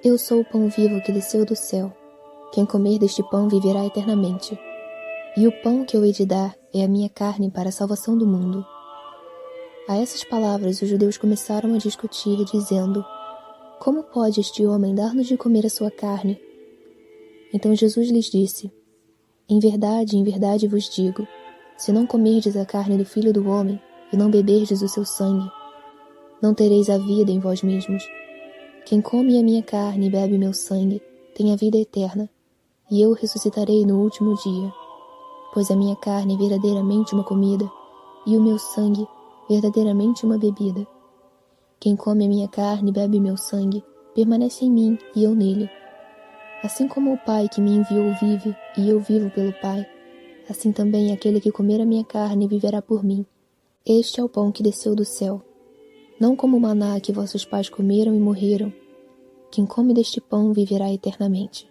Eu sou o pão vivo que desceu do céu. Quem comer deste pão viverá eternamente. E o pão que eu hei de dar é a minha carne para a salvação do mundo. A essas palavras os judeus começaram a discutir, dizendo: Como pode este homem dar-nos de comer a sua carne? Então Jesus lhes disse: em verdade vos digo, se não comerdes a carne do Filho do Homem e não beberdes o seu sangue, não tereis a vida em vós mesmos. Quem come a minha carne e bebe meu sangue tem a vida eterna, e eu o ressuscitarei no último dia. Pois a minha carne é verdadeiramente uma comida, e o meu sangue verdadeiramente uma bebida. Quem come a minha carne e bebe meu sangue permanece em mim e eu nele. Assim como o Pai que me enviou vive, e eu vivo pelo Pai, assim também aquele que comer a minha carne viverá por mim. Este é o pão que desceu do céu, não como o maná que vossos pais comeram e morreram. Quem come deste pão viverá eternamente.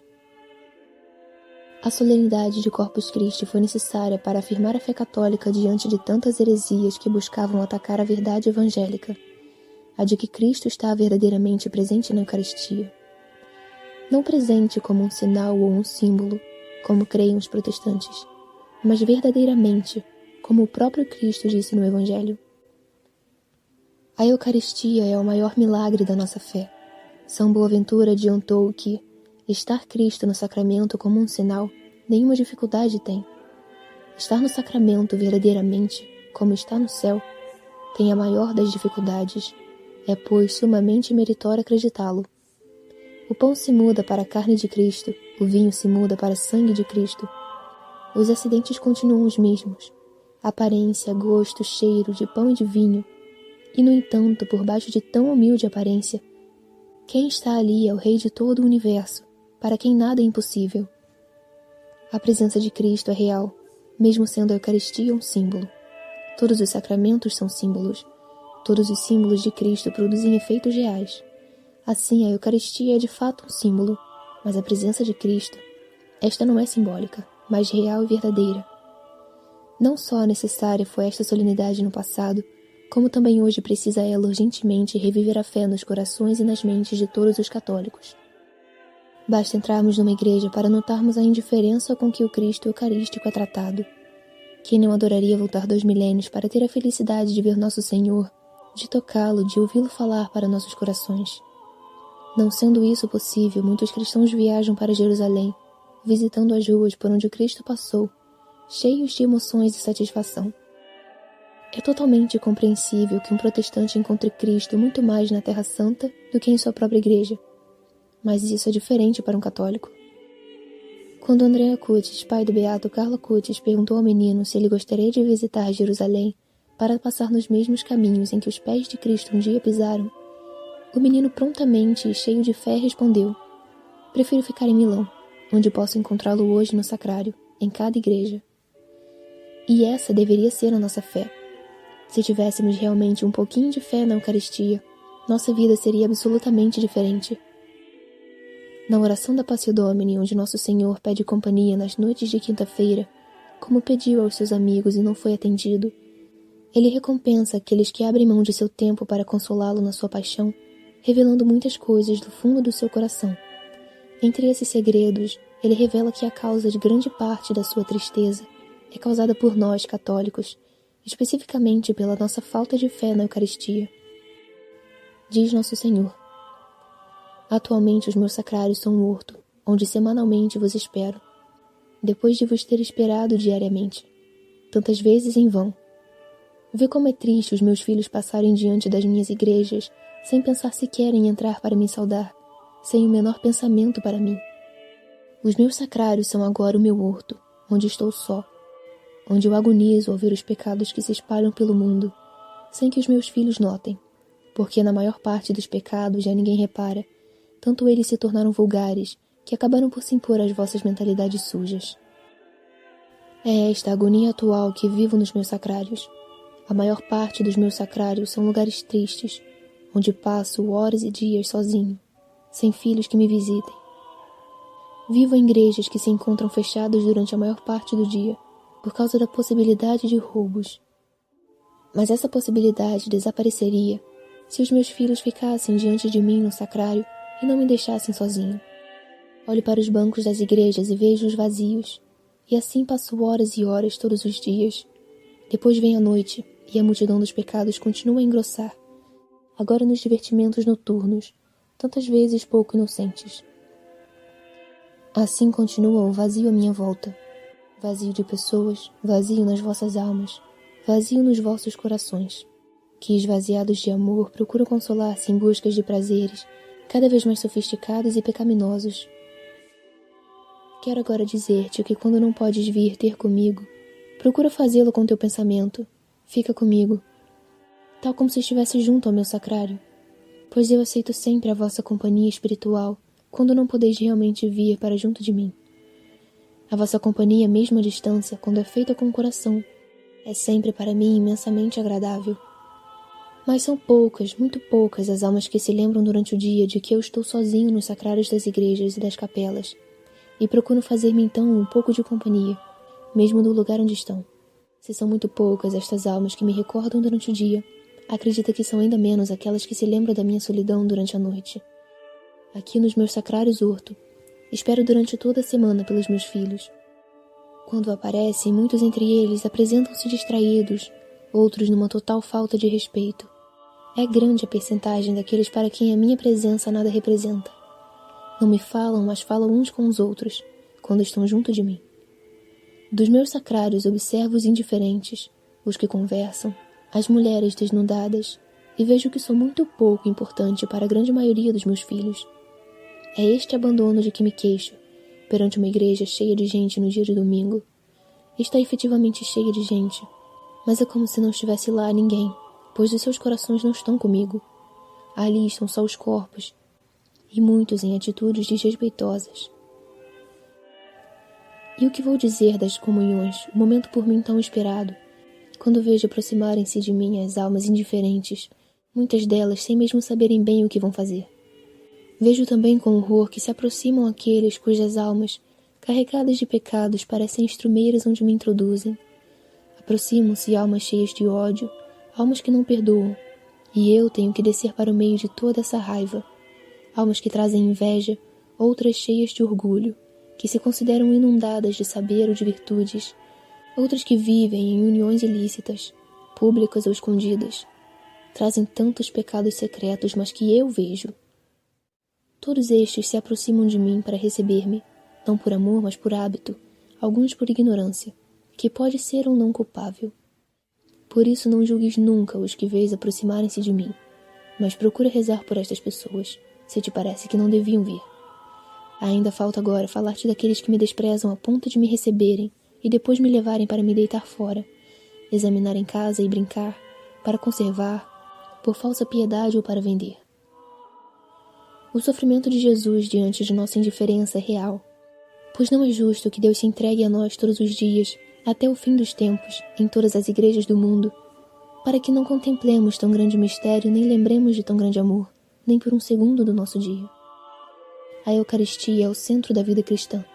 A solenidade de Corpus Christi foi necessária para afirmar a fé católica diante de tantas heresias que buscavam atacar a verdade evangélica, a de que Cristo está verdadeiramente presente na Eucaristia. Não presente como um sinal ou um símbolo, como creem os protestantes, mas verdadeiramente, como o próprio Cristo disse no Evangelho. A Eucaristia é o maior milagre da nossa fé. São Boaventura adiantou que estar Cristo no sacramento como um sinal, nenhuma dificuldade tem. Estar no sacramento verdadeiramente, como está no céu, tem a maior das dificuldades. É, pois, sumamente meritório acreditá-lo. O pão se muda para a carne de Cristo, o vinho se muda para o sangue de Cristo. Os acidentes continuam os mesmos. Aparência, gosto, cheiro de pão e de vinho. E, no entanto, por baixo de tão humilde aparência, quem está ali é o Rei de todo o universo, para quem nada é impossível. A presença de Cristo é real, mesmo sendo a Eucaristia um símbolo. Todos os sacramentos são símbolos. Todos os símbolos de Cristo produzem efeitos reais. Assim, a Eucaristia é de fato um símbolo, mas a presença de Cristo, esta não é simbólica, mas real e verdadeira. Não só necessária foi esta solenidade no passado, como também hoje precisa ela urgentemente reviver a fé nos corações e nas mentes de todos os católicos. Basta entrarmos numa igreja para notarmos a indiferença com que o Cristo Eucarístico é tratado. Quem não adoraria voltar 2 milênios para ter a felicidade de ver nosso Senhor, de tocá-lo, de ouvi-lo falar para nossos corações? Não sendo isso possível, muitos cristãos viajam para Jerusalém, visitando as ruas por onde o Cristo passou, cheios de emoções e satisfação. É totalmente compreensível que um protestante encontre Cristo muito mais na Terra Santa do que em sua própria igreja. Mas isso é diferente para um católico. Quando André Acutis, pai do beato Carlo Acutis, perguntou ao menino se ele gostaria de visitar Jerusalém para passar nos mesmos caminhos em que os pés de Cristo um dia pisaram, o menino prontamente e cheio de fé respondeu: prefiro ficar em Milão, onde posso encontrá-lo hoje no sacrário, em cada igreja. E essa deveria ser a nossa fé. Se tivéssemos realmente um pouquinho de fé na Eucaristia, nossa vida seria absolutamente diferente. Na oração da Passio Domini, onde Nosso Senhor pede companhia nas noites de quinta-feira, como pediu aos seus amigos e não foi atendido, ele recompensa aqueles que abrem mão de seu tempo para consolá-lo na sua paixão, revelando muitas coisas do fundo do seu coração. Entre esses segredos, ele revela que a causa de grande parte da sua tristeza é causada por nós, católicos, especificamente pela nossa falta de fé na Eucaristia. Diz Nosso Senhor: atualmente os meus sacrários são um horto, onde semanalmente vos espero, depois de vos ter esperado diariamente, tantas vezes em vão. Vê como é triste os meus filhos passarem diante das minhas igrejas, sem pensar sequer em entrar para me saudar, sem o menor pensamento para mim. Os meus sacrários são agora o meu horto, onde estou só, onde eu agonizo ao ver os pecados que se espalham pelo mundo, sem que os meus filhos notem, porque na maior parte dos pecados já ninguém repara, tanto eles se tornaram vulgares, que acabaram por se impor às vossas mentalidades sujas. É esta a agonia atual que vivo nos meus sacrários. A maior parte dos meus sacrários são lugares tristes, onde passo horas e dias sozinho, sem filhos que me visitem. Vivo em igrejas que se encontram fechadas durante a maior parte do dia, por causa da possibilidade de roubos. Mas essa possibilidade desapareceria se os meus filhos ficassem diante de mim no sacrário e não me deixassem sozinho. Olho para os bancos das igrejas e vejo-os vazios, e assim passo horas e horas todos os dias. Depois vem a noite, e a multidão dos pecados continua a engrossar, agora nos divertimentos noturnos, tantas vezes pouco inocentes. Assim continua o vazio à minha volta, vazio de pessoas, vazio nas vossas almas, vazio nos vossos corações, que esvaziados de amor procuram consolar-se em buscas de prazeres cada vez mais sofisticados e pecaminosos. Quero agora dizer-te que quando não podes vir ter comigo, procura fazê-lo com teu pensamento, fica comigo, tal como se estivesse junto ao meu sacrário, pois eu aceito sempre a vossa companhia espiritual quando não podeis realmente vir para junto de mim. A vossa companhia, mesmo à distância, quando é feita com o coração, é sempre para mim imensamente agradável. Mas são poucas, muito poucas, as almas que se lembram durante o dia de que eu estou sozinho nos sacrários das igrejas e das capelas, e procuro fazer-me então um pouco de companhia, mesmo do lugar onde estão. Se são muito poucas estas almas que me recordam durante o dia, acredita que são ainda menos aquelas que se lembram da minha solidão durante a noite. Aqui nos meus sacrários urto, espero durante toda a semana pelos meus filhos. Quando aparecem, muitos entre eles apresentam-se distraídos, outros numa total falta de respeito. É grande a percentagem daqueles para quem a minha presença nada representa. Não me falam, mas falam uns com os outros, quando estão junto de mim. Dos meus sacrários observo os indiferentes, os que conversam, as mulheres desnudadas, e vejo que sou muito pouco importante para a grande maioria dos meus filhos. É este abandono de que me queixo, perante uma igreja cheia de gente no dia de domingo. Está efetivamente cheia de gente, mas é como se não estivesse lá ninguém, pois os seus corações não estão comigo. Ali estão só os corpos, e muitos em atitudes desrespeitosas. E o que vou dizer das comunhões, o momento por mim tão esperado, quando vejo aproximarem-se de mim as almas indiferentes, muitas delas sem mesmo saberem bem o que vão fazer. Vejo também com horror que se aproximam aqueles cujas almas, carregadas de pecados, parecem estrumeiras onde me introduzem. Aproximam-se almas cheias de ódio, almas que não perdoam, e eu tenho que descer para o meio de toda essa raiva. Almas que trazem inveja, outras cheias de orgulho, que se consideram inundadas de saber ou de virtudes, outras que vivem em uniões ilícitas, públicas ou escondidas. Trazem tantos pecados secretos, mas que eu vejo. Todos estes se aproximam de mim para receber-me, não por amor, mas por hábito, alguns por ignorância, que pode ser ou não culpável. Por isso não julgues nunca os que vês aproximarem-se de mim, mas procura rezar por estas pessoas, se te parece que não deviam vir. Ainda falta agora falar-te daqueles que me desprezam a ponto de me receberem e depois me levarem para me deitar fora, examinar em casa e brincar, para conservar, por falsa piedade ou para vender. O sofrimento de Jesus diante de nossa indiferença é real, pois não é justo que Deus se entregue a nós todos os dias, até o fim dos tempos, em todas as igrejas do mundo, para que não contemplemos tão grande mistério nem lembremos de tão grande amor, nem por um segundo do nosso dia. A Eucaristia é o centro da vida cristã.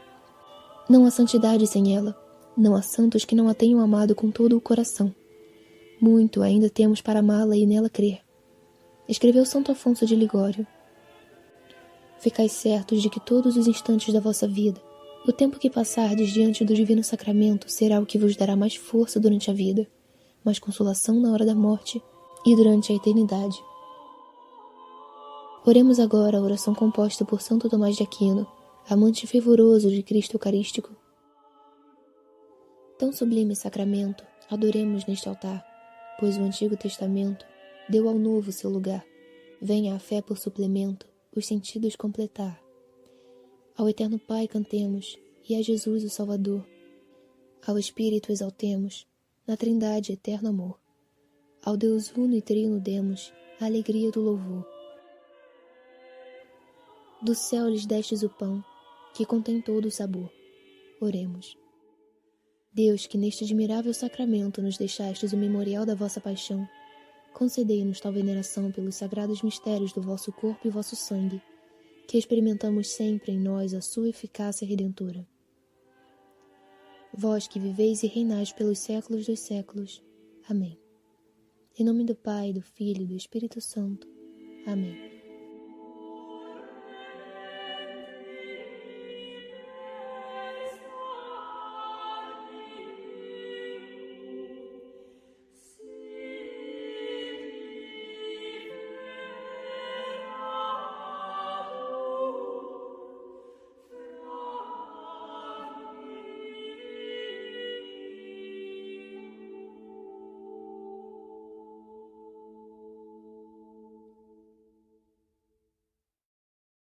Não há santidade sem ela, não há santos que não a tenham amado com todo o coração. Muito ainda temos para amá-la e nela crer. Escreveu Santo Afonso de Ligório. Ficais certos de que todos os instantes da vossa vida, o tempo que passardes diante do Divino Sacramento será o que vos dará mais força durante a vida, mais consolação na hora da morte e durante a eternidade. Oremos agora a oração composta por Santo Tomás de Aquino, amante fervoroso de Cristo Eucarístico. Tão sublime sacramento, adoremos neste altar, pois o Antigo Testamento deu ao Novo seu lugar. Venha a fé por suplemento, os sentidos completar. Ao Eterno Pai cantemos, e a Jesus o Salvador. Ao Espírito exaltemos, na Trindade eterno amor. Ao Deus uno e trino demos a alegria do louvor. Do céu lhes destes o pão, que contém todo o sabor. Oremos. Deus, que neste admirável sacramento nos deixastes o memorial da vossa paixão, concedei-nos tal veneração pelos sagrados mistérios do vosso corpo e vosso sangue, que experimentamos sempre em nós a sua eficácia redentora. Vós que viveis e reinais pelos séculos dos séculos. Amém. Em nome do Pai, do Filho e do Espírito Santo. Amém.